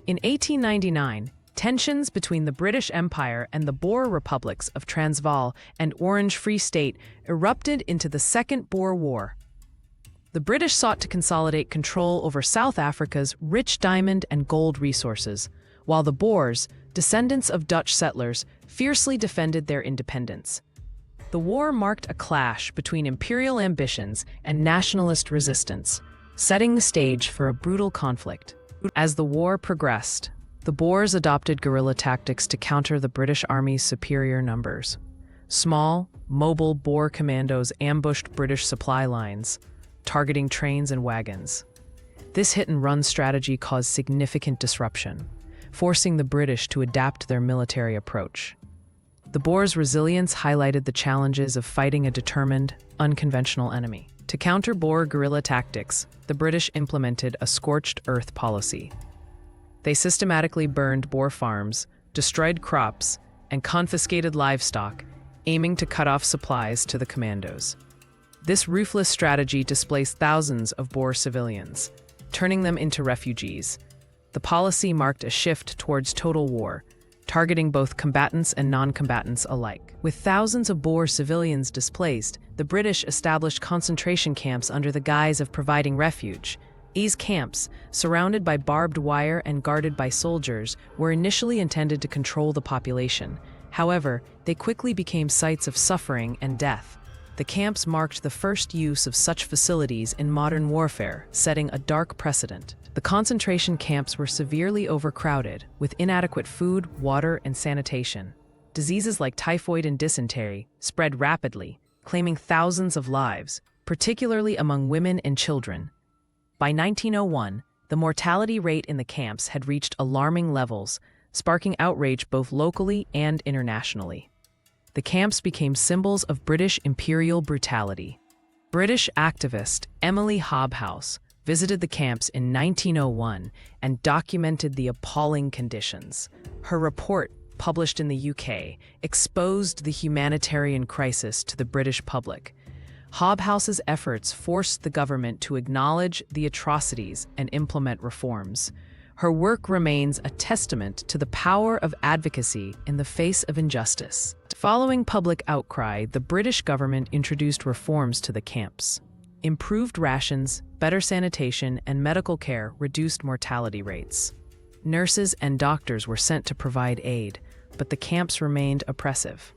In 1899, tensions between the British Empire and the Boer republics of Transvaal and Orange Free State erupted into the Second Boer War. The British sought to consolidate control over South Africa's rich diamond and gold resources, while the Boers, descendants of Dutch settlers, fiercely defended their independence. The war marked a clash between imperial ambitions and nationalist resistance, setting the stage for a brutal conflict. As the war progressed, the Boers adopted guerrilla tactics to counter the British Army's superior numbers. Small, mobile Boer commandos ambushed British supply lines, targeting trains and wagons. This hit-and-run strategy caused significant disruption, forcing the British to adapt their military approach. The Boers' resilience highlighted the challenges of fighting a determined, unconventional enemy. To counter Boer guerrilla tactics, the British implemented a Scorched-Earth Policy. They systematically burned Boer farms, destroyed crops, and confiscated livestock, aiming to cut off supplies to the commandos. This ruthless strategy displaced thousands of Boer civilians, turning them into refugees. The policy marked a shift towards total war, targeting both combatants and non-combatants alike. With thousands of Boer civilians displaced, the British established concentration camps under the guise of providing refuge. These camps, surrounded by barbed wire and guarded by soldiers, were initially intended to control the population. However, they quickly became sites of suffering and death. The camps marked the first use of such facilities in modern warfare, setting a dark precedent. The concentration camps were severely overcrowded, with inadequate food, water, and sanitation. Diseases like typhoid and dysentery spread rapidly, claiming thousands of lives, particularly among women and children. By 1901, the mortality rate in the camps had reached alarming levels, sparking outrage both locally and internationally. The camps became symbols of British imperial brutality. British activist Emily Hobhouse visited the camps in 1901 and documented the appalling conditions. Her report, published in the UK, exposed the humanitarian crisis to the British public. Hobhouse's efforts forced the government to acknowledge the atrocities and implement reforms. Her work remains a testament to the power of advocacy in the face of injustice. Following public outcry, the British government introduced reforms to the camps. Improved rations, better sanitation, and medical care reduced mortality rates. Nurses and doctors were sent to provide aid, but the camps remained oppressive.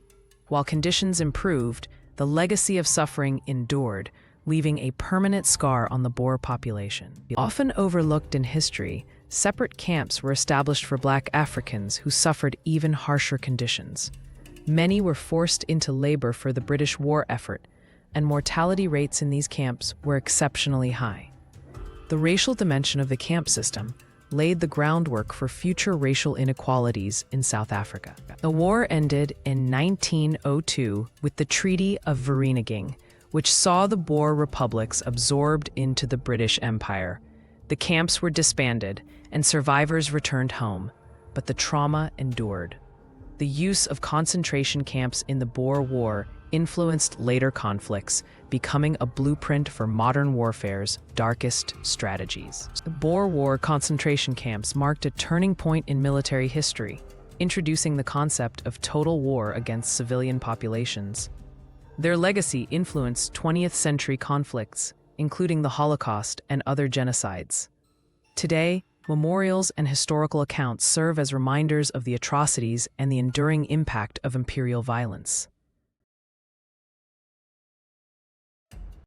While conditions improved, the legacy of suffering endured, leaving a permanent scar on the Boer population. Often overlooked in history, separate camps were established for Black Africans who suffered even harsher conditions. Many were forced into labor for the British war effort, and mortality rates in these camps were exceptionally high. The racial dimension of the camp system laid the groundwork for future racial inequalities in South Africa. The war ended in 1902 with the Treaty of Vereeniging, which saw the Boer republics absorbed into the British Empire. The camps were disbanded, and survivors returned home, but the trauma endured. The use of concentration camps in the Boer War influenced later conflicts, becoming a blueprint for modern warfare's darkest strategies. The Boer War concentration camps marked a turning point in military history, introducing the concept of total war against civilian populations. Their legacy influenced 20th century conflicts, including the Holocaust and other genocides. Today, memorials and historical accounts serve as reminders of the atrocities and the enduring impact of imperial violence.